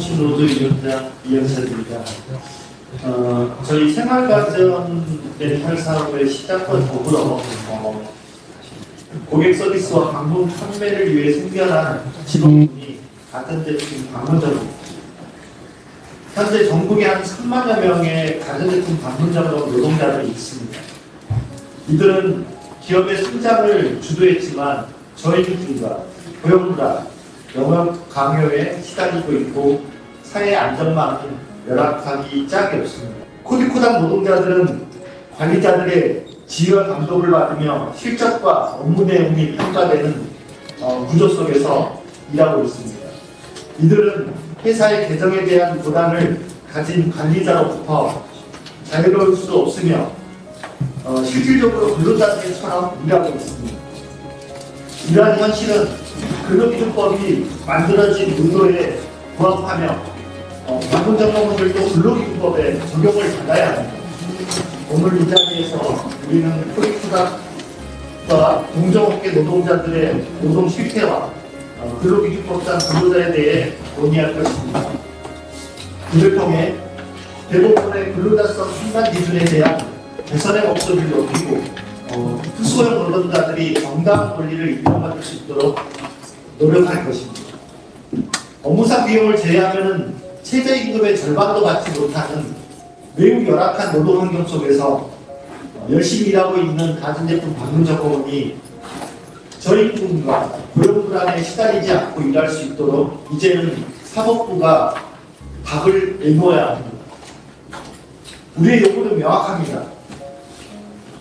통신노조 이영사입니다. 저희 생활가전 렌탈 사업의 시작과 더불어 고객 서비스와 방문 판매를 위해 생겨난 직원분이 가전제품 방문점입니다. 현재 전국에 한 3만여 명의 가전제품 방문점 노동자들이 있습니다. 이들은 기업의 성장을 주도했지만 저임금과 고용불안, 영업 강요에 시달리고 있고 사회 안전망은 열악하기 짝이 없습니다. 코디코당 노동자들은 관리자들의 지휘와 감독을 받으며 실적과 업무 내용이 평가되는 구조 속에서 일하고 있습니다. 이들은 회사의 개정에 대한 부담을 가진 관리자로부터 자유로울 수 없으며 실질적으로 근로자들처럼 일하고 있습니다. 이러한 현실은 근로기준법이 만들어진 의도에 부합하며 방문점검원들도 근로기준법에 적용을 받아야 합니다. 오늘 이 자리에서 우리는 코디코닥과 동종업계 노동자들의 노동 실태와 근로기준법상 근로자에 대해 논의할 것입니다. 이를 통해 대부분의 근로자성 판단 기준에 대한 개선의 목소리를 높이고 특수고용 노동자들이 정당한 권리를 인정받을 수 있도록 노력할 것입니다. 업무상 비용을 제외하면 최저임금의 절반도 받지 못하는 매우 열악한 노동 환경 속에서 열심히 일하고 있는 가전제품 방문점검원이 저임금과 고용불안에 시달리지 않고 일할 수 있도록 이제는 사법부가 답을 내놓아야 합니다. 우리의 요구는 명확합니다.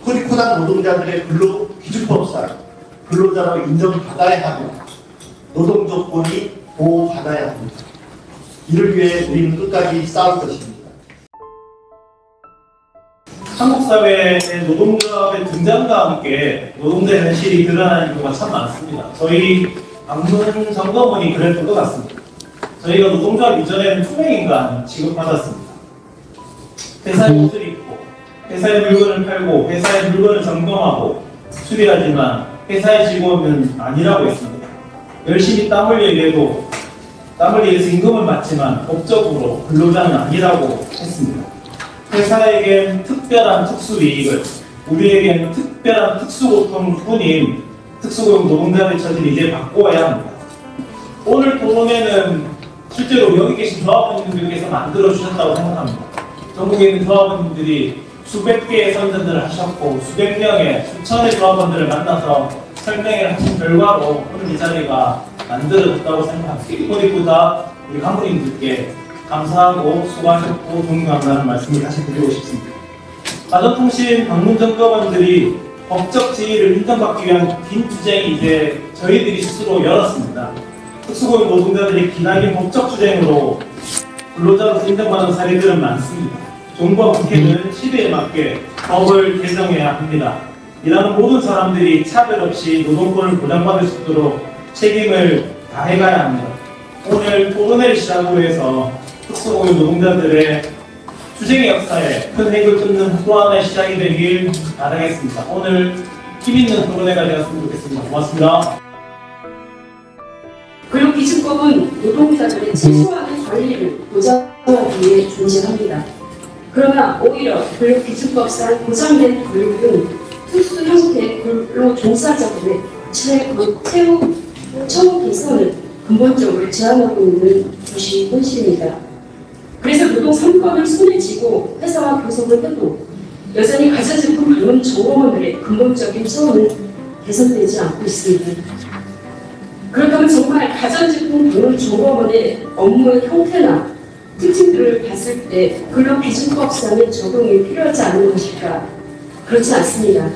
코디코당 노동자들의 근로기준법상 근로자로 인정받아야 하며 노동조건이 보호받아야 합니다. 이를 위해 우리는 끝까지 싸울 것입니다. 한국 사회의 노동조합의 등장과 함께 노동자의 현실이 드러나는 경우가 참 많습니다. 저희 방문 점검원이 그랬던 것 같습니다. 저희가 노동조합 이전에는 투명인간 취급받았습니다. 회사에 옷을 입고 회사의 물건을 팔고 회사의 물건을 점검하고 수리하지만 회사의 직원은 아니라고 했습니다. 열심히 땀 흘려 일해도 땀 흘려 일해서 임금을 받지만 법적으로 근로자는 아니라고 했습니다. 회사에겐 특별한 특수이익을, 우리에겐 특별한 특수고통뿐인 특수고용 노동자의 처지를 이제 바꿔야 합니다. 오늘 토론회는 실제로 여기 계신 조합원님들께서 만들어주셨다고 생각합니다. 전국에 있는 조합원님들이 수백 개의 선전들을 하셨고 수백 명의 수천의 조합원들을 만나서 설명을 하신 결과로 오늘 이 자리가 만들어졌다고 생각합니다. 코디코닥 우리 간부님들께 감사하고 수고하셨고 존경한다는 말씀을 다시 드리고 싶습니다. 가전통신 방문점검원들이 법적 지위를 인정받기 위한 긴 투쟁이 이제 저희들이 스스로 열었습니다. 특수고용 노동자들이 기나긴 법적 투쟁으로 근로자로서 인정받는 사례들은 많습니다. 정부와 국회는 시대에 맞게 법을 개정해야 합니다. 일하는 모든 사람들이 차별 없이 노동권을 보장받을 수 있도록 책임을 다해가야 합니다. 오늘 토론회를 시작으로 해서 특수고용 노동자들의 투쟁의 역사에 큰 획을 끊는 또 하나의 시작이 되길 바라겠습니다. 오늘 힘있는 토론회가 되었으면 좋겠습니다. 고맙습니다. 근로기준법은 노동자들의 최소한의 권리를 보장하기 위해 존재합니다. 그러나 오히려 근로기준법상 보장된 권리는 특수 형태의 근로 종사자들의 처우 개선을 근본적으로 제한하고 있는 것이 현실입니다. 그래서 노동 3법을 손에 쥐고 회사와 교섭을 해도 여전히 가전제품 방문 점검원들의 근본적인 처우는 개선되지 않고 있습니다. 그렇다면 정말 가전제품 방문 점검원의 업무의 형태나 특징들을 봤을 때 근로기준법상의 적용이 필요하지 않은 것일까? 그렇지 않습니다.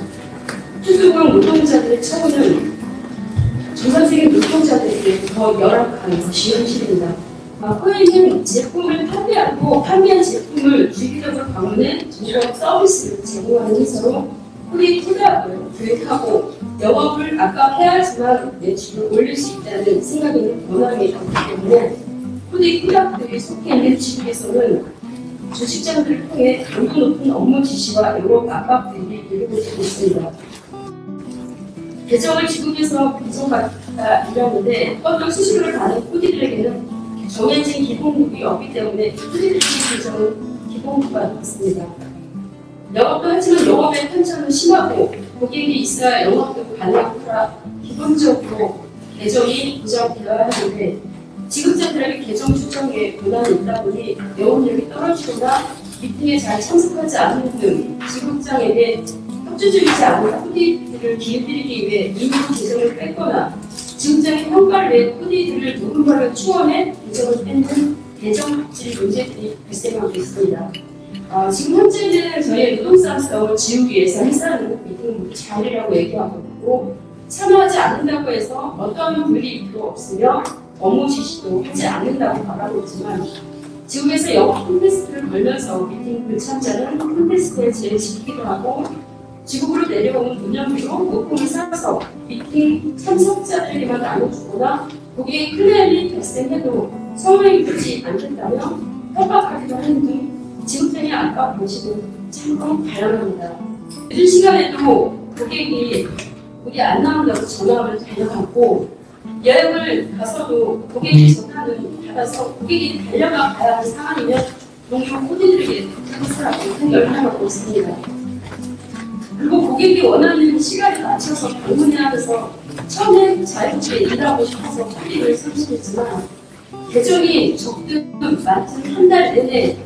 특수고용 노동자들의 처우는 정상적인 노동자들에게 더 열악한 것이 현실입니다. 코에는 제품을 판매하고 판매한 제품을 주기적으로 방문해 정보적 서비스를 제공하는 회사로 코디코닥을 교육하고 영업을 압박해야지만 매출을 올릴 수 있다는 생각에는 변함이 없기 때문에 코디코닥들이 속해 있는 지역에서는 주식장들을 통해 강도 높은 업무 지시와 영업 압박들이 이루어지고 있습니다. 개정을 지국에서 배정받아 일하는데 어떤 수수료를 받는 코디들에게는 정해진 기본급이 없기 때문에 프리랜서 규정은 기본급과 같습니다. 영업도 하지만 영업의 편차는 심하고 고객이 있어야 영업도 가능하라 기본적으로 계정이 보장되어야 하는데 지급자들에게 계정 추정에 권한이 있다 보니 영업력이 떨어지거나 미팅에 잘 참석하지 않는 등 지급장에게 협조적이지 않은 코디들을 기회드리기 위해 이미 계정을 뺐거나 지급장의 평가를 위해 코디들을 누군가를 추원해 계정을 뺏는 계정 갑질 문제들이 발생하고 있습니다. 지금 현재는 저희 노동사업성을 지우기 위해서 회사는 미팅을 모두 자리라고 얘기하고 있고 참여하지 않는다고 해서 어떠한 불이익도 없으며 업무 지시도 하지 않는다고 말하고 있지만 지금에서 영업 콘테스트를 걸면서 미팅 불참자는 콘테스트에 제외시키기도 하고 지국으로 내려오는 운영비로 모금을 쌓아서 미팅 참석자들에게만 나눠주거나 고객의 클레임이 발생해도 성명이 되지 않겠다며 협박하기도 하는 등 지급장의 안과 방식은 참고 다양합니다. 늦은 시간에도 고객이 우리 안 나온다고 전화를 달려갔고 여행을 가서도 고객이 전화를 받아서 고객이 달려가 가야 하는 상황이면 동료 코디들에게 부탁하라고 연락하고 있습니다. 그리고 고객이 원하는 시간에 맞춰서 방문해야 해서 처음에 자유롭게 일하고 싶어서 코디를 선택했지만 계정이 적든 많든 한 달 내내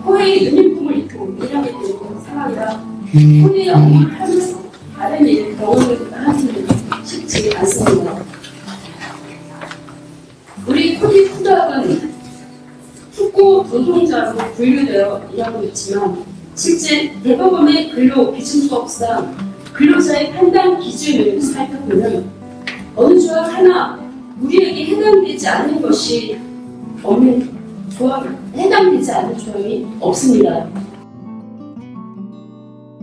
코에 유니폼을 입고 일하게 되는 상황이라 코디의 업무를 하면서 다른 일을 경험을 하기는 쉽지 않습니다. 우리 코디 푸드업은 특고 노동자로 분류되어 일하고 있지만 실제 대법원의 근로기준법상 근로자의 판단 기준을 살펴보면 어느 조항 하나 우리에게 해당되지 않는 것이 없는 조항, 해당되지 않는 조항이 없습니다.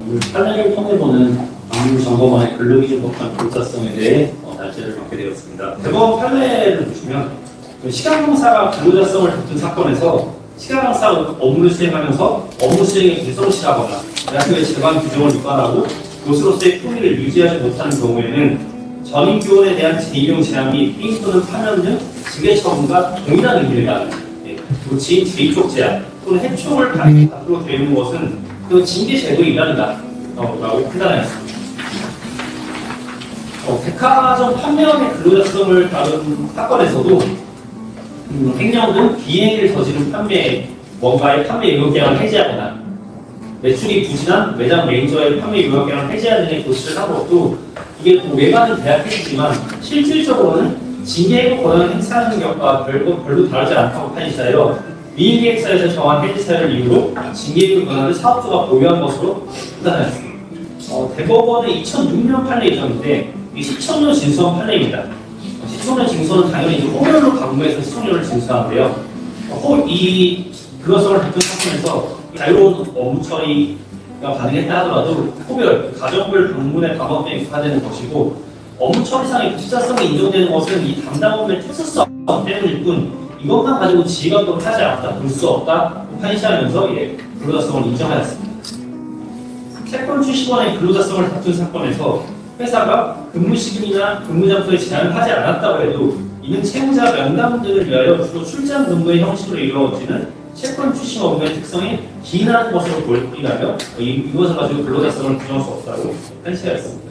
오늘 판례를 통해보는 방문점검원의 근로기준법상 불사성에 대해 날짜를 받게 되었습니다. 대법원 판례를 보시면 시각강사가 근로자성을 다툰 사건에서 시각강사가 업무를 수행하면서 업무 수행에 개성실하거나 대학교의 재관 규정을 위반하고 교수로서의 품위를 유지하지 못하는 경우에는 전임교원에 대한 재임용 제한 및 삥 또는 파면 등 징계 처분과 동일한 의미를 가는 그리고 지인 제2촉 제한 또는 해촉을 받도록 되어 있는 것은 그 징계 제도에 일하는다 라고 판단하였습니다. 백화점 판매업의 근로자성을 다룬 사건에서도 횡령 등 비행을 저지른 뭔가의 판매 유효기한을 해지하거나 매출이 부진한 매장 매니저의 판매 유효기한을 해지하는 등의 조치를 하고 또 이게 외관은 대학교이지만 실질적으로는 징계의 권한을 행사하는 것과 별로 다르지 않다고 판시하여 미인기획사에서 정한 해지 사유를 이유로 징계의 권한을 사업주가 보유한 것으로 판단하였습니다. 대법원의 2006년 판례 예정인데 이 시청료 징수한 판례입니다. 시청료 징수는 당연히 호멸로 강구해서 시청료를 징수하는데요. 이 근로성을 다툰 사건에서 자유로운 업무 처리가 가능했다 하더라도 호별, 가정별 방문의 방법 등이 부과되는 것이고 업무 처리상의 부치자성이 인정되는 것은 이 담당 업무의 특수성 때문일 뿐 이것만 가지고 지휘감독을 하지 않았다, 볼 수 없다 판시하면서 근로자성을 인정하였습니다. 채권 출시권의 근로자성을 다툰 사건에서 회사가 근무 시간이나 근무 장소에 제한을 하지 않았다고 해도 이는 채무자 면담 등을 위하여 주로 출장 근무의 형식으로 이루어지는 채권 출시 업무의 특성에 기인하는 것으로 보일 뿐이라며 이것을 가지고 근로자성을 부정할 수 없다고 판시하였습니다.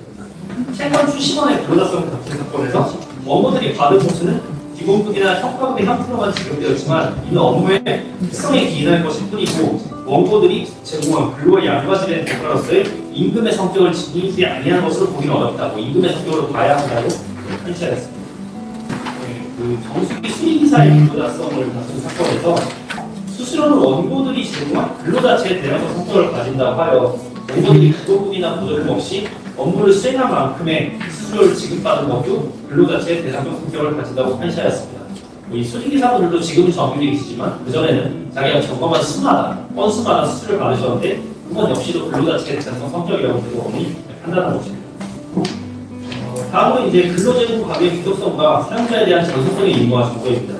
채권 출시권의 근로자성을 다툰 사건에서 업무들이 받은 보수는 기본급이나 성과급의 한 프로만 지급되었지만 이는 업무의 특성에 기인할 것일 뿐이고 원고들이 제공한 근로의 양과질의 대가로서의 임금의 성격을 지니지 아니한 것으로 보기는 어렵다고 임금의 성격으로 봐야 한다고 판시하였습니다. 정수기 수의기사의 근로자성을 다툰 사건에서 수수료는 원고들이 제공한 근로 자체에 대해서 성격을 가진다고 하여 원고들이 부도금이나 보조금 없이 업무를 수행한 만큼의 수수료를 지급받은 것도 근로 자체의 대상적 성격을 가진다고 판시하였습니다. 이 수리기사분들도 지금은 정규직이 있지만 그전에는 자기가 점검한 수마다, 건수마다 수수료를 받으셨는데 그건 역시도 근로 자체의 대상적 성격이라고 대법원이 판단한 것입니다. 다음은 이제 근로제도 가격의 비독성과 사용자에 대한 전속성의 임무와 정보입니다.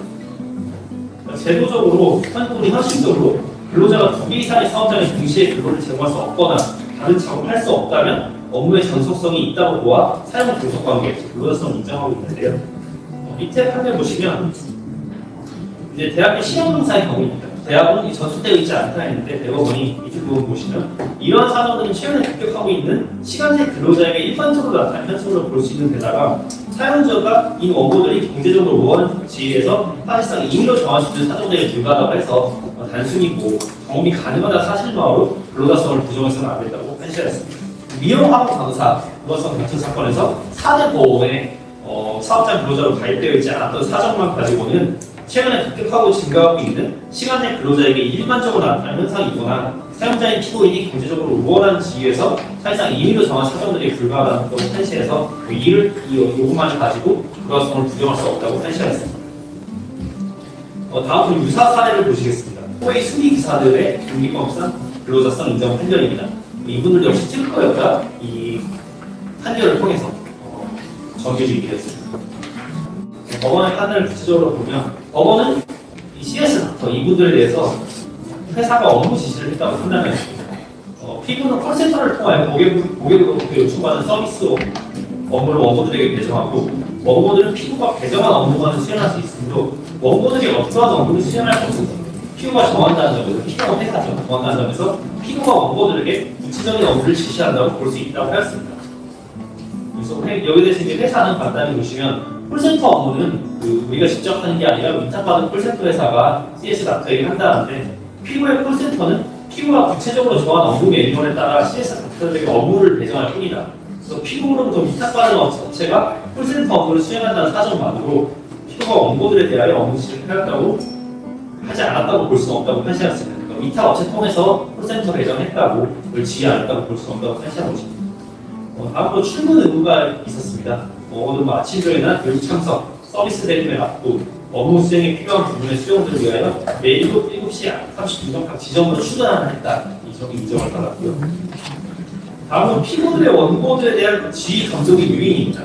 제도적으로, 현실적으로 근로자가 2개 이상의 사업장에 동시에 근로를 제공할 수 없거나 다른 작업을 할 수 없다면 업무의 전속성이 있다고 보아 사용 종속 관계, 근로자성을 인정하고 있는데요. 밑에 판례 보시면 이제 대학교 실용검사의 경우입니다. 대학은 이 전수되어 있지 않다 했는데 대법원이 이 부분 보시면 이러한 사정들은 최근에 급격하고 있는 시간제 근로자에게 일반적으로 나타나는 현상으로 볼 수 있는 데다가 사용자가 이 원고들이 경제적으로 우월한 지위에서 사실상 임의로 정할 수 있는 사정들에 불과하다고 해서 단순히 경험이 가능하다 사실만으로 근로자성을 부정해서는 안 된다고 판시했습니다. 미용학원 강사 근로자성 같은 사건에서 4대 보험에 사업장 근로자로 가입되어 있지 않았던 사정만 가지고는 최근에 급격하고 증가하고 있는 시간 내 근로자에게 일반적으로 나타나는 현상이거나 사용자인 피고인이 경제적으로 우월한 지위에서 사실상 임의로 정한 사정들이 불가하다는 것을 판시해서 이 요구만을 가지고 근로자성을 부정할 수 없다고 판시했습니다. 다음으로 유사 사례를 보시겠습니다. 호의 수리 기사들의 중립법상 근로자성 인정 판결입니다. 이분들 역시 특허였다 이 판결을 통해서 정해지게 되었습니다. 법원의 판단을 구체적으로 보면 법원은 이 CS 닥터 이분들에 대해서 회사가 업무 지시를 했다고 판단했습니다. 피부는 콜센터를 통하여 고객으로부터 요청받은 서비스 업무를 원고들에게 배정하고 원고들은 피부가 배정한 업무만을 수행할 수 있으므로 원고들이 어떠한 업무를 수행할 수 없습니다. 피부가 정한다는 점에서 피부가 회사가 정한다는 점에서 피부가 원고들에게 구체적인 업무를 지시한다고 볼 수 있다고 하였습니다. 그래서 여기에 대해서 이제 회사는 간단히 보시면 콜센터 업무는 우리가 직접 하는 게 아니라 위탁받은 콜센터 회사가 CS 닥터에게 한다는데 피부의 콜센터는 피부가 구체적으로 정한 업무 매뉴얼에 따라 CS 닥터에게 업무를 배정할 뿐이다. 그래서 피부로부터 위탁받은 업체가 콜센터 업무를 수행한다는 사정만으로 피부가 원고들에 대하여 업무 지시를 해왔다고 하지 않았다고 볼 수는 없다고 판시했습니다. 그러니까 위탁 업체 통해서 콜센터 배정했다고 그걸 지휘 안 했다고 볼 수는 없다고 판시한 것입니다. 다음으로 출근 의무가 있었습니다. 오늘 아침 조회나 교육 참석, 서비스 대리의 앞도 업무 수행에 필요한 부분의 수용들을 위하여 매일 7시 30분 각 지점으로 출근하는 했다. 이 점이 인정을 받았고요. 다음은 피고들의 원고들에 대한 지휘 감독의 유인입니다.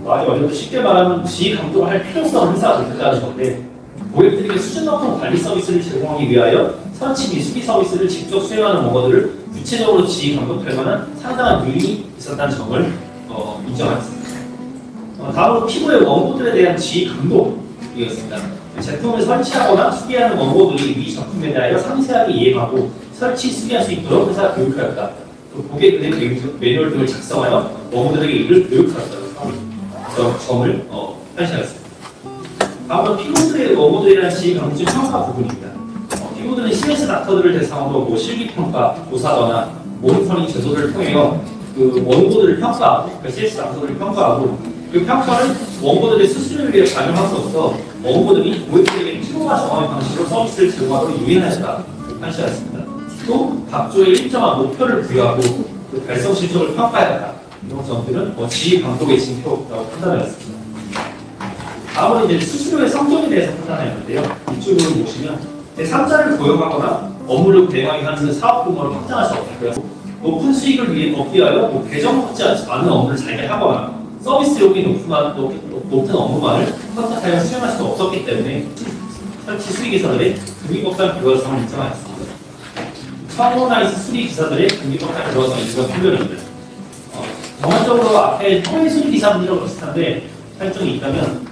아주 어렵고 쉽게 말하면 지휘 감독을 할 필요성을 회사가 느꼈다는 건데 고객들에게 수준 높은 관리 서비스를 제공하기 위하여 설치 및 수리 서비스를 직접 수행하는 원고들을 구체적으로 지휘 감독할 만한 상당한 유인이 있었다는 점을 인정하였습니다. 다음으로 피부의 원고들에 대한 지휘 감독이었습니다. 제품을 설치하거나 수리하는 원고들이 위 제품에 대하여 상세하게 이해하고 설치, 수리할 수 있도록 회사가 교육하였다. 또 고객들의 매뉴얼 등을 작성하여 원고들에게 이를 교육하였다는 점을 판시하였습니다. 다음은 피고들의 원고들에 대한 지휘 감독 평가 부분입니다. 피고들은 CS 닥터들을 대상으로 실기평가, 조사거나 모니터링 제도를 통해서 그 원고들을 평가하고, CS 닥터들을 평가하고 그 평가를 원고들의 수수료를 위해 반영할 수 없어 원고들이 고객들에게 피부가 정한 방식으로 서비스를 제공하도록 유인하였다. 판시하였습니다. 또 각조의 일정한 목표를 부여하고 그 달성 실적을 평가해야 이런 점들은 지휘 감독의 징표라고 판단하였습니다. 다음으로 이제 수수료의 성격에 대해서 판단했는데요. 이쪽으로 보시면 제3자를 고용하거나 업무를 대행하게 하는 사업 규모를 확장할 수 없고요. 높은 수익을 위하여 배정받지 않은 업무를 자기가 하거나 서비스 요금이 높은 업무만을 선택하여 수행할 수 없었기 때문에 설치 수리기사들의 금기법상 불가성을 인정하였습니다. 청원하이스 수리기사들의 금기법상 불가성 인정 판결입니다. 전반적으로 앞에 토의 수리기사분들과 비슷한데 차이점이 있다면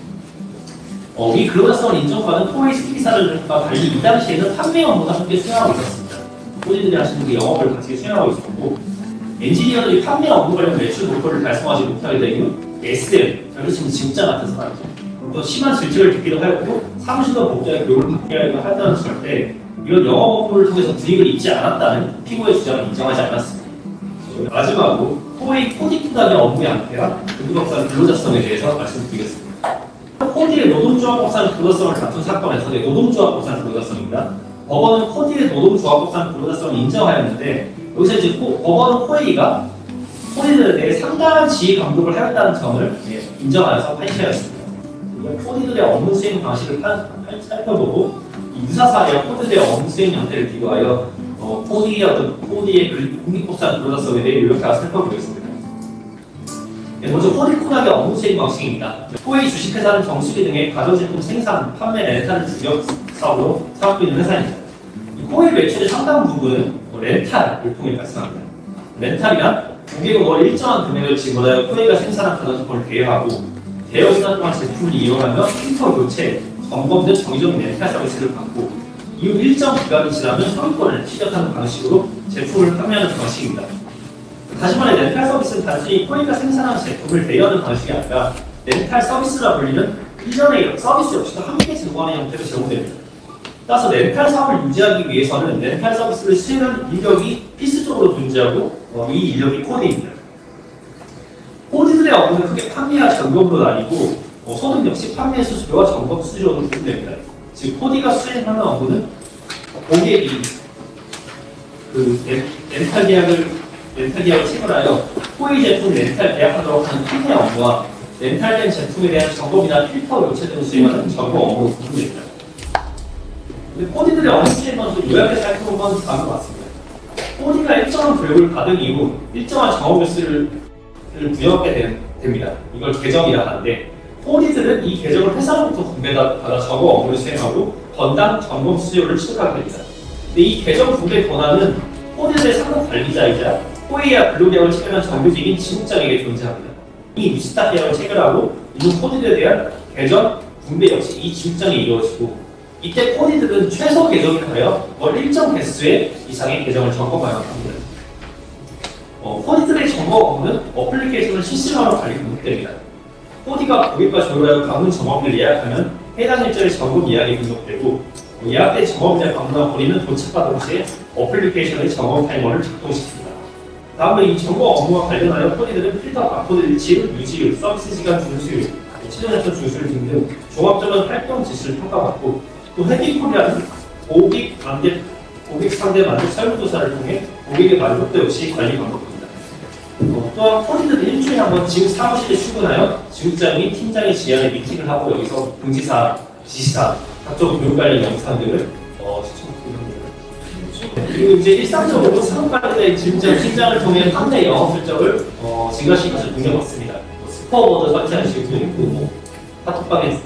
이 근로자성을 인정받은 토의 수리기사들과 달리 이 당시에는 판매 업무가 함께 수행하고 있었습니다. 본인들이 하시는 게 영업을 같이 수행하고 있었고 엔지니어들이 판매 업무 관련 매출 목표를 달성하지 못하게 되면 SM, 결국은 진짜 같은 사람이죠. 또 심한 질책을 듣기도 하였고 사무실과 복자의 교육을 받게 한다는 절대 이런 영업 업무를 통해서 불이익을 입지 않았다는 피고의 주장을 인정하지 않았습니다. 마지막으로 토의 코디 투닥의 업무 양태와 근로법상 근로자성에 대해서 말씀드리겠습니다. 코디의 노동조합법상 근로자성을 다툰 사건에서의 노동조합법상 근로자성입니다. 법원은 코디의 노동조합법상 근로자성을 인정하였는데 여기서 이제 법원은 코디들에 대해 상당한 지휘 감독을 하였다는 점을 인정하여서 판시하였습니다. 코디들의 업무 수행 방식을 살펴보고 유사 사례와 코디들의 업무 수행 형태를 비교하여 코디의 공익법상 근로자성에 대해 이렇게 살펴보겠습니다. 먼저 코디 코닥의 업무 수행 방식입니다. 코의 주식회사는 정수기 등의 가전제품 생산, 판매, 렌탈을 주력 사업으로 사업하고 있는 회사입니다. 코의 매출의 상당 부분은 렌탈을 통해 발생합니다. 렌탈이란 고객은 월 일정한 금액을 지불하여 코웨이가 생산한 가전제품을 대여하고 대여 기간 동안 제품을 이용하며 필터 교체, 점검 등 정기적인 렌탈 서비스를 받고 이후 일정 기간이 지나면 소유권을 취득하는 방식으로 제품을 판매하는 방식입니다. 다시 말해 렌탈 서비스는 단순히 코인가 생산한 제품을 대여하는 방식이 아니라 렌탈 서비스라 불리는 일련의 서비스 역시도 함께 제공하는 형태로 제공됩니다. 따라서 렌탈 사업을 유지하기 위해서는 렌탈 서비스를 수행하는 인력이 필수적으로 존재하고 이 인력이 코디입니다. 코디들의 업무는 크게 판매와 점검으로 나뉘고 소득 역시 판매 수수료와 점검 수수료로 구분됩니다. 즉 코디가 수행하는 업무는 고객이 렌탈 계약을 체결하여 코디 제품 렌탈 계약하도록 하는 판매 업무와 렌탈된 제품에 대한 점검이나 필터 요체 등을 수행하는 점검 업무로 구분됩니다. 코디들의 업무 수행은 요약해 살펴본 다음과 같습니다. 코디가 일정한 교육을 받은 이후 일정한 작업 횟수를 부여하게 됩니다. 이걸 계정이라 하는데 코디들은 이 계정을 회사로부터 분배받아 작업 업무를 수행하고 건당 점검 수수료를 취득하게 됩니다. 근데 이 계정 분배 권한은 코디들의 상급 관리자이자 코웨이와 근로계약을 체결한 정규직인 지국장에게 존재합니다. 이 위스타 계약을 체결하고 이후 코디들에 대한 계정 분배 역시 이 지국장에 이루어지고 이때 코디들은 최소 계정을 하여 월 일정 개수의 이상의 계정을 점검하여야 합니다. 코디들의 점검 업무는 어플리케이션을 실시간으로 관리 등록됩니다. 코디가 고객과 조율하여 방문 점검을 예약하면 해당 일자리 점검 예약이 등록되고 예약된 점검자 방문한 본인은 도착받은 시에 어플리케이션의 점검 타이머를 작동시킵니다. 다음에 이 점검 업무와 관련하여 코디들은 필터 바코드 일치율, 유지율, 서비스 시간 준수율, 치료연수 준수율 등등 종합적인 활동 지수를 평가받고 또 회계 코디라는 고객 상대 만족 설문조사를 통해 고객의 만족도 역시 관리 방법입니다. 또한 코디들은 일주일에 한 번 지국 사무실에 출근하여 지국장이 팀장의 지휘하에 미팅을 하고 여기서 공지사, 지시사, 각종 교육관리 영상 등을 그리고 이제 일상적으로 상업관리자의 지국장 팀장을 통해 판매 영업 실적을 증가시킬 것을 능력받습니다. 스코어보드 설치하는 식도 있고 카톡방에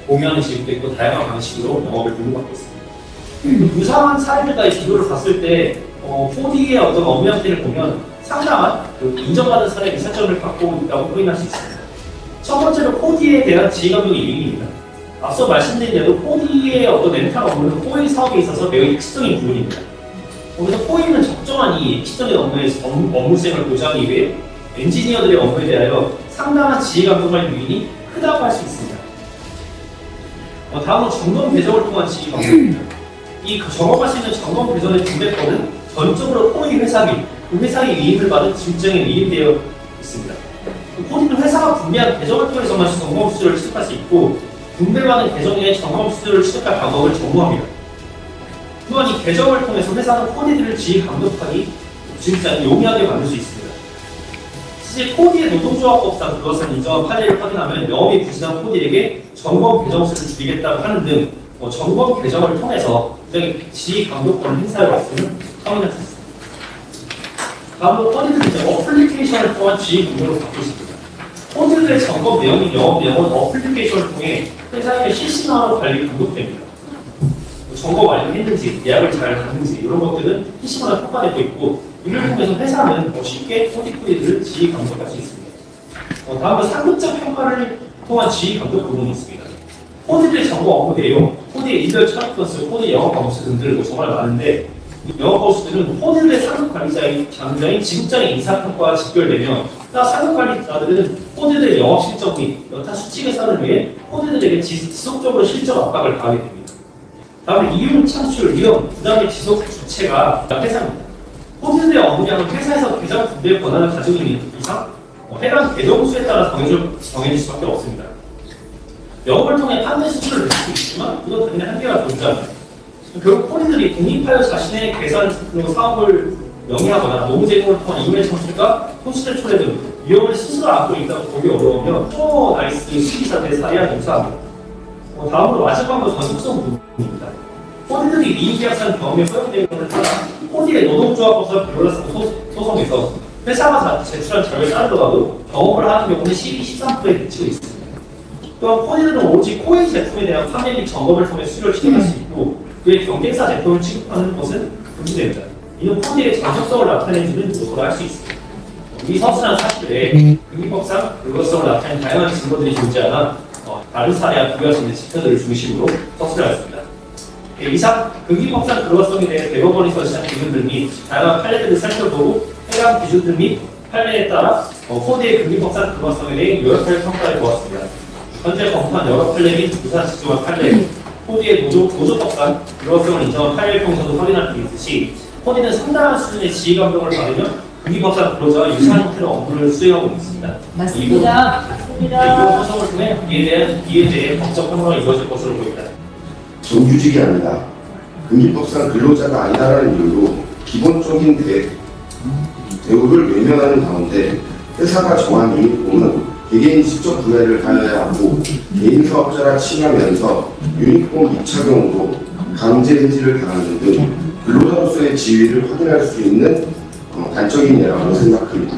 공유하는 식도 있고 다양한 방식으로 영업을 능력받고 있습니다. 유사한 사례들과의 비교를 봤을 때 4D의 어떤 업무 형태를 보면 상당한 인정받은 사례 미사점을 갖고 있다고 확인할 수 있습니다. 첫 번째로 4D에 대한 지휘감독의 유인입니다. 앞서 말씀드린 대로 4D의 어떤 렌탈 업무는 코인 사업에 있어서 매우 핵심적인 부분입니다. 그래서 코인은 적정한 이 핵심적인 업무 수행을 보장하기 위해 엔지니어들의 업무에 대하여 상당한 지휘감독의 유인이 크다고 할 수 있습니다. 다음은 점검 배정을 통한 지휘감독입니다. 이 점검할 수 있는 점검 배정의 분배권은 전적으로 코인 회사 및 그 회사의 위임을 받은 지국장에 위임되어 있습니다. 코디는 회사가 분배한 계정을 통해서만 점검 수수료를 취득할 수 있고 분배받은 계정의 점검 수수료를 취득할 방법을 정보합니다. 또한 이 계정을 통해서 회사는 코디들을 지휘 감독하기 지국장이 용이하게 만들 수 있습니다. 사실 코디의 노동조합법상 그것은 인정한 판례를 확인하면 영업이 부진한 코디에게 점검 계정수를 줄이겠다고 하는 등 점검 계정을 통해서 지휘 감독권을 행사할 것을 확인할 수 있습니다. 다음으로 코디들은 이제 어플리케이션을 통한 지휘 능력을 갖고 있습니다. 코디들의 점검 내용인 영업 내용은 어플리케이션을 통해 회사의 실시간으로 관리 감독됩니다. 점검 완료했는지, 예약을 잘 갔는지 이런 것들은 실시간으로 평가되고 있고 이를 통해서 회사는 쉽게 코디들을 지휘 감독할 수 있습니다. 다음으로 상급적 평가를 통한 지휘 감독 부분이 있습니다. 코디들의 점검 업무 내용, 코디의 인별 철학 코스, 코디 영업 방수 등등 정말 많은데 영업 버스들은 코디들의 상급 관리자인 장장인 지국장의 인사평가와 직결되며 상급 관리자들은 코디들의 영업 실적 및 여타 수치 개선을 위해 코디들에게 지속적으로 실적 압박을 가하게 됩니다. 다음에 이윤 창출, 위험, 부담의 지속 주체가 회사입니다. 코디들의 업무량은 회사에서 계정 분배 권한을 가지고 있는 이상 해당 계정 수에 따라 정해질 수밖에 없습니다. 영업을 통해 판매 수출을 낼 수 있지만 그건 당연히 한계가 존재합니다. 결국 코디들이 독립하여 자신의 계산 그리고 사업을 영위하거나 노무 제공을 통한 이윤의 창출과 손실의 초래 등 위험을 스스로 안고 있다고 보기 어려우면 또 나이스 수기사들의 사례와 유사합니다. 다음으로 마지막으로 전속성 부분입니다. 코디들이 리인계약상 경험에 허용되는 것을 따라 코디의 노동조합법상 변호사 소송에서 회사가 제출한 자료에 따르더라도 경험을 하는 경우는 12-13%에 그치고 있습니다. 또한 코디들은 오직 코인 제품에 대한 판매 및 점검을 통해 수수료를 취득할 수 있고 그의 경쟁사 제품을 취급하는 것은 금지됩니다. 이는 코디의 장적성을 나타내주는 요소로 할 수 있습니다. 이 서술한 사실 외에 금융법상 불법성을 나타내는 다양한 증거들이 존재하나 다른 사례와 비교할 수 있는 지표들을 중심으로 서술하였습니다. 이상 금기법상 근로성에 대해 대법원에서 시작 기준들 및 다양한 판례들을 살펴보고 해당 기준들 및 판례에 따라 코드의 금기법상 근로성에 대해 요약하여 평가해 보았습니다. 현재 검토한 여러 판례 및 부산 지주와 판례, 코드의 노조법상 근로성을 인정한 판례 평서도 확인할 수 있듯이 코드는 상당한 수준의 지휘 감독을 받으며 금기법상 근로자와 유사한 형태의 업무를 수행하고 있습니다. 맞습니다. 이번 소송을 통해 이에 대해 법적 판단이 이루어질 것으로 보입니다. 정규직이 아니다. 금기법상 근로자가 아니다라는 이유로 기본적인 대우를 외면하는 가운데 회사가 정한 유니폼은 개개인이 직접 구매를 하여야 하고 개인 사업자라 칭하면서 유니폼 입착용으로 강제 해지를 당하는 등 근로자로서의 지위를 확인할 수 있는 단적인 예라고 생각합니다.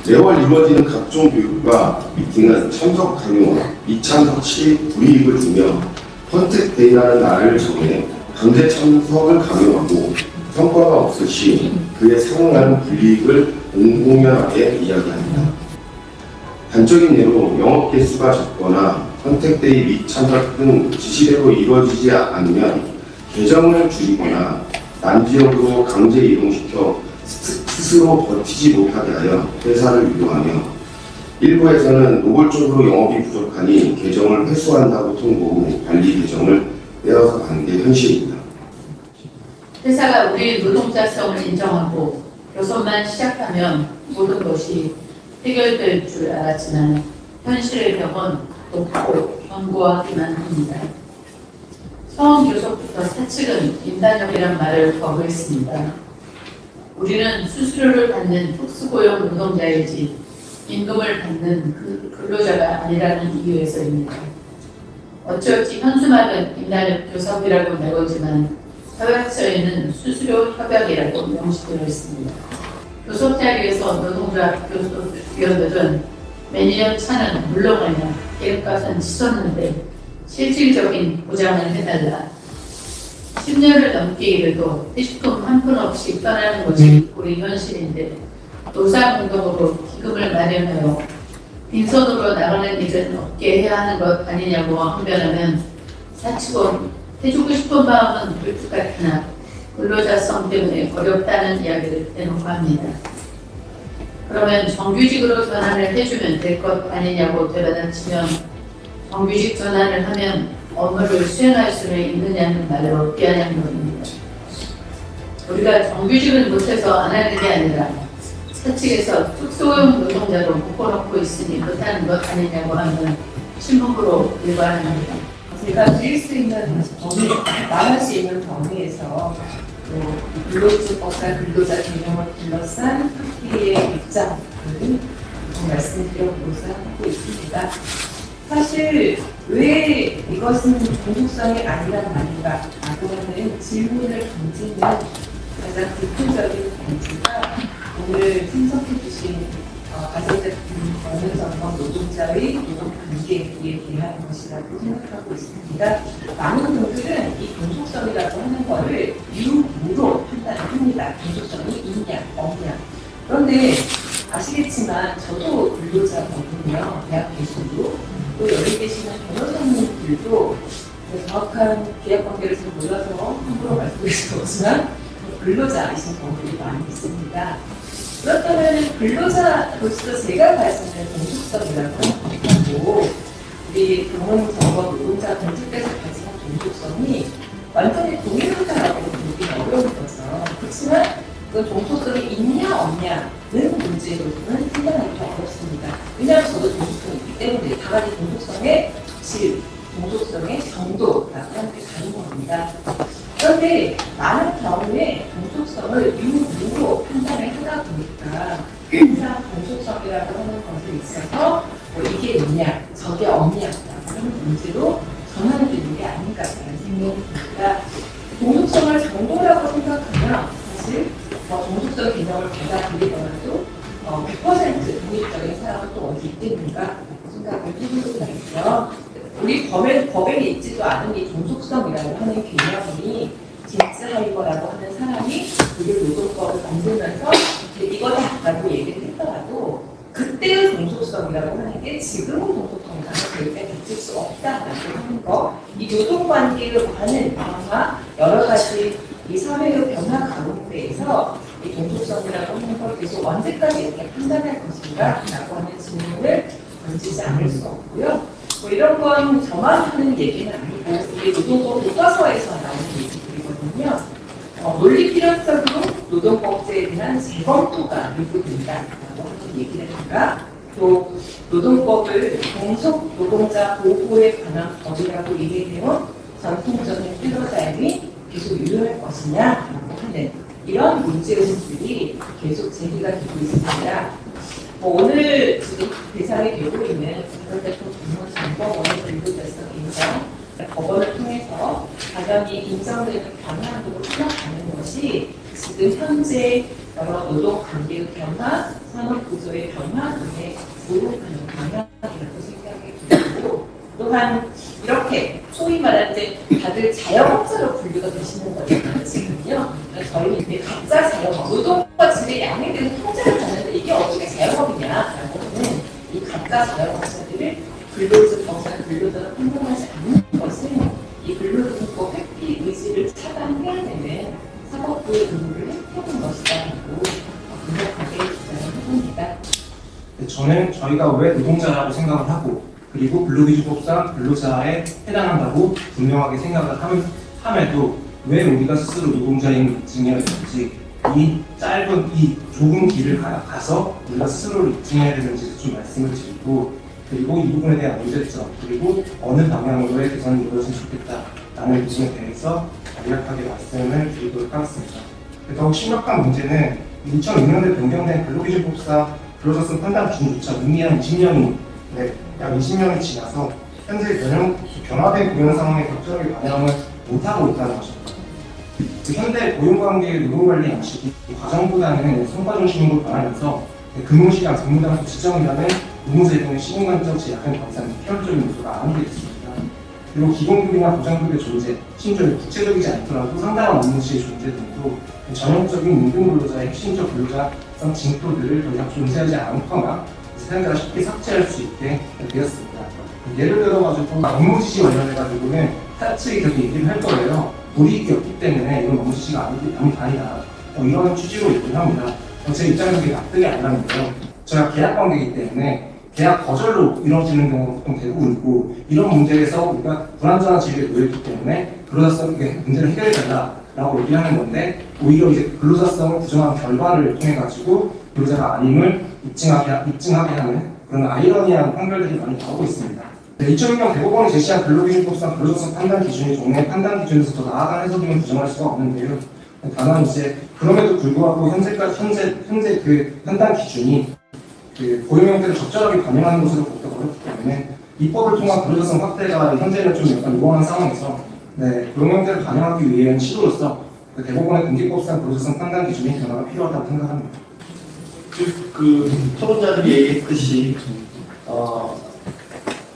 매월 이루어지는 각종 교육과 미팅은 참석 강요, 미참석 시 불이익을 주며 컨택데이라는 날을 정해 강제 참석을 강요하고 성과가 없을 시 그에 상응하는 불이익을 공공연하게 이야기합니다. 단적인 예로 영업 개수가 적거나 컨택데이 미참석 등 지시대로 이루어지지 않으면 계정을 줄이거나 난지역으로 강제 이동시켜 스스로 버티지 못하게 하여 회사를 유도하며 일부에서는 노골적으로 영업이 부족하니 계정을 회수한다고 통보 후 관리 계정을 떼어서 가는 게 현실입니다. 회사가 우리 노동자성을 인정하고 교섭만 시작하면 모든 것이 해결될 줄 알았지만 현실의 벽은 높고 견고하기만 합니다. 처음 교섭부터 사측은 임단협이란 말을 거부했습니다. 우리는 수수료를 받는 특수고용 노동자이지 임금을 받는 근로자가 아니라는 이유에서입니다. 어찌어찌 현수막은 임단협 교섭이라고 내거지만 협약서에는 수수료 협약이라고 명시되어 있습니다. 교섭 자리에서 노동조합 교섭위원들은 매년 차는 물러가냐 계획과는 치솟는데 실질적인 보장을 해달라. 10년을 넘게 일해도 퇴직금 한 푼 없이 떠나는 것이 우리 현실인데 노사공동으로 기금을 마련하여 빈손으로 나가는 일은 없게 해야 하는 것 아니냐고 항변하면 사측은 해주고 싶은 마음은 불뚝 같으나 근로자성 때문에 어렵다는 이야기를 대놓고 합니다. 그러면 정규직으로 전환을 해주면 될 것 아니냐고 되받아치면 정규직 전환을 하면 업무를 수행할 수는 있느냐는 말로 비아냥거립니다. 우리가 정규직을 못해서 안 하는 게 아니라 사측에서 특수고용 노동자로 묶어놓고 있으니 못하는 것 아니냐고 하면 신문으로 일관합니다. 제가 드릴 수 있는 범위, 말할 수 있는 범위에서 근로조건과 근로자 개념을 둘러싼 학계의 입장을 말씀드려보고자 하고 있습니다. 사실 왜 이것은 종속성이 아니란 말인가 라고 하는 질문을 던지는 가장 대표적인 단지가 오늘 참석해 주신 가정제품 원형점검 노동자의 노동관계에 대한 것이라고 생각하고 있습니다. 많은 분들은 이 종속성이라고 하는 것을 유무로 판단합니다. 종속성이 있냐 없냐. 그런데 아시겠지만 저도 근로자거든요. 대학 교수도 또 여기 계시는 변호사님들도 정확한 계약관계를 잘 몰라서 함부로 말씀드릴 수 없지만 근로자이신 분들이 많이 있습니다. 그렇다면 근로자로서 제가 말씀드린 종속성이라고 하고 우리 경험정보 노동자 공직에서 가지는 종속성이 완전히 동일하다라고 보기 어려운 거죠. 그렇지만 그 종속성이 있냐 없냐는 문제로는 판단하기 어렵습니다. 왜냐하면 저도 종속성이 있기 때문에 다 같이 종속성의 질, 종속성의 정도라고 하는 게 다른 겁니다. 그런데 많은 경우에 종속성을 유무로 판단을 하다 보니까 항상 종속성이라고 하는 것에 있어서 뭐 이게 있냐, 저게 없냐라고 하는 문제로 전환되는 게 아닌가라는 생각이 듭니다. 종속성을 정도라고 생각하면 사실 종속성 개념을 받아들이더라도 100% 독립적인 사람은 또 어디 있겠는가 생각을 해보게 되겠죠. 우리 법에 있지도 않은 이 종속성이라고 하는 개념이 제임스 하이버라고 하는 사람이 독일 노동법을 만들면서 이거다라고 얘기를 했더라도 그때의 종속성이라고 하는 게 지금의 종속성과 절대 다칠 수 없다라고 하는 거, 이 노동관계와는 변화, 여러 가지 이 사회의 변화 가운데에서 이 동족성이라고 하는 걸 계속 언제까지 이렇게 판단할 것인가 라고 하는 질문을 던지지 않을 수 없고요. 뭐 이런 건 저만 하는 얘기는 아니고 이게 노동법 교과서에서 나오는 얘기들이거든요. 논리 필연적으로 노동법제에 대한 재검토가 요구된다라고 하는 얘기라든가, 또 노동법을 공속 노동자 보호에 관한 법이라고 얘기해온 전통적인 패러다임이 계속 유효할 것이냐라고 하는 이런 문제의식들이 계속 제기가 되고 있습니다. 오늘 지금 대상이 되고 있는 국가대표 공무원정법원의 근로자성 인정 법원을 통해서 당연히 인정되는 방향으로 흘러가는 것이 지금 현재 여러 노동 관계의 변화, 산업 구조의 변화 등에 노력하는 방향이라고 생각이 들고, 또한 이렇게 소위 말하는 다들 자영업자로 분류가 되시는 거예요. 지금요. 저희는 이제 각자 자영업, 노동과 질의 양해되는 통제를 하는데 이게 어떻게 자영업이냐라고 하는 이 각자 자영업자들을 근로자, 근로자로 판단하지 않는 것은 이 근로등법 회피 의지를 차단해야 되는 사법부의 의무를 해하는 것이다라고 강력하게 주장을 해봅니다. 저는 저희가 왜 노동자라고 생각을 하고, 그리고 근로기준법상 근로자에 해당한다고 분명하게 생각을 함에도 왜 우리가 스스로 노동자인 증명해야 되는지, 이 짧은 이 좁은 길을 가서 우리가 스스로를 입증해야 되는지 좀 말씀을 드리고, 그리고 이 부분에 대한 문제점, 그리고 어느 방향으로의 개선이 이루어졌으면 좋겠다라는 부분에 대해서 간략하게 말씀을 드리도록 하겠습니다. 더욱 심각한 문제는 2006년에 변경된 근로기준법상 근로자성 판단 기준조차 이미 한 20년이, 약 20년이 지나서 현재 변화된 고용 상황에 적절하게 반영을 못하고 있다는 것입니다. 현대 고용관계의 노동관리 양식이 과정보다는 성과 중심으로 변하면서 근무시간, 근무당수 지정이라는 노동제도의 시공간적 제약한 관상이 필연적인 요소가 아니게 됐습니다. 그리고 기본급이나 보장급의 존재, 심지어 구체적이지 않더라도 상당한 업무시의 존재 등도 전형적인 임금근로자의 핵심적 근로자성 징표들을 더 이상 존재하지 않거나 사용자가 쉽게 삭제할 수 있게 되었습니다. 예를 들어가지고 업무지시 관련해가지고는 사측이 계속 얘기를 할 거예요. 불이익이 없기 때문에 이건 업무지시가 아니다. 이런 취지로 얘기를 합니다. 제 입장에서 그게 납득이 안 가는데요. 저희가 계약관계이기 때문에 계약 거절로 이루어지는 경우가 보통 대부분이고, 이런 문제에서 우리가 불안전한 지위에 놓여있기 때문에 근로자성 문제를 해결해달라고 얘기하는 건데, 오히려 이제 근로자성을 부정한 결과를 통해가지고 근로자가 아님을 입증하게 하는 그런 아이러니한 판결들이 많이 나오고 있습니다. 2006년 대법원이 제시한 근로기준법상 근로자성 판단 기준이 종래 판단 기준에서 더 나아간 해석임을 부정할 수가 없는데요. 다만 이제 그럼에도 불구하고 현재 그 판단 기준이 그 고용 형태를 적절하게 반영하는 것으로 보기 어렵기 때문에 입법을 통한 근로자성 확대가 현재는 좀 약간 무방한 상황에서 고용 형태를 반영하기 위한 시도로서 그 대법원의 공직법상 근로자성 판단 기준이 변화가 필요하다고 생각합니다. 그 토론자들이 얘기했듯이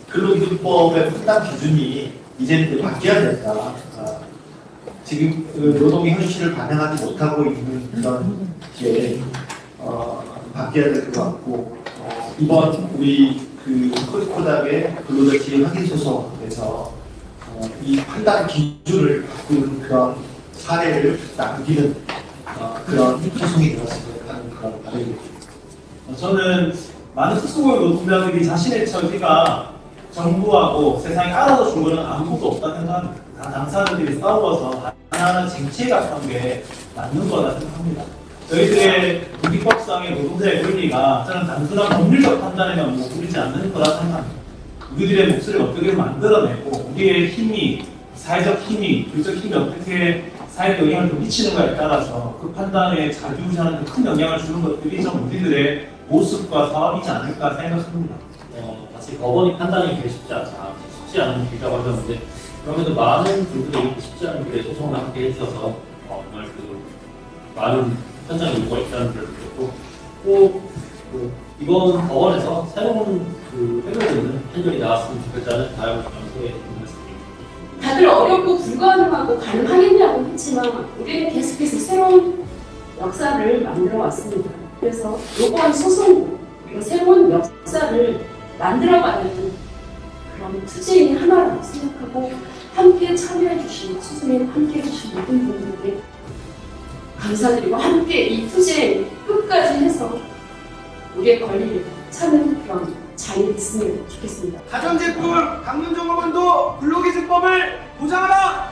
근로기준법의 판단 기준이 이제는 바뀌어야 된다. 지금 그 노동의 현실을 반영하지 못하고 있는 그런 게 바뀌어야 될 것 같고, 이번 우리 그 코리코닥의 근로자 지위 확인 소송에서 이 판단 기준을 바꾸는 그런 사례를 남기는 그런 소송이 되었으면 하는 그런 바람입니다. 저는 많은 특수고용 노동자들이 자신의 처지가 정부하고 세상에 알아서 준 거는 아무것도 없다는 생각합니다. 다 당사자들이 싸워서 하나하나 쟁취해 갔던 게 맞는 거다 생각합니다. 저희들의 국민법상의 노동자의 권리가 저는 단순한 법률적 판단에만 머무르지 않는 거라 생각합니다. 우리들의 목소리를 어떻게 만들어내고 우리의 힘이, 사회적 힘이, 물적 힘이 어떻게 사회에 영향을 좀 미치는가에 따라서 그 판단에 자주자는 큰 영향을 주는 것들이 좀 우리들의 모습과 사업이지 않을까 생각합니다. 마치 법원이 판단이 되게 쉽지 않은 길이라고 하셨는데, 그럼에도 많은 분들이 이렇게 쉽지 않은 길에 소송을 함께 해주셔서 정말 많은 현장에 요구가 있다는 걸 느꼈고, 꼭 이번 법원에서 새로운 해결되는 판결이 나왔으면 좋겠다는 다양한 소에 말씀드립니다. 다들 어렵고 불가능하고 가능하겠냐고 했지만 우리는 계속해서 새로운 역사를 만들어 왔습니다. 그래서 이번 소송도 우리가 새로운 역사를 만들어가는 그런 투쟁이 하나라고 생각하고 함께 참여해 주신 수수님 함께 해주신 모든 분들께 감사드리고 함께 이 투쟁 끝까지 해서 우리의 권리를 찾는 그런 자리에 있으면 좋겠습니다. 가전제품 방문점검원도 근로기준법을 보장하라!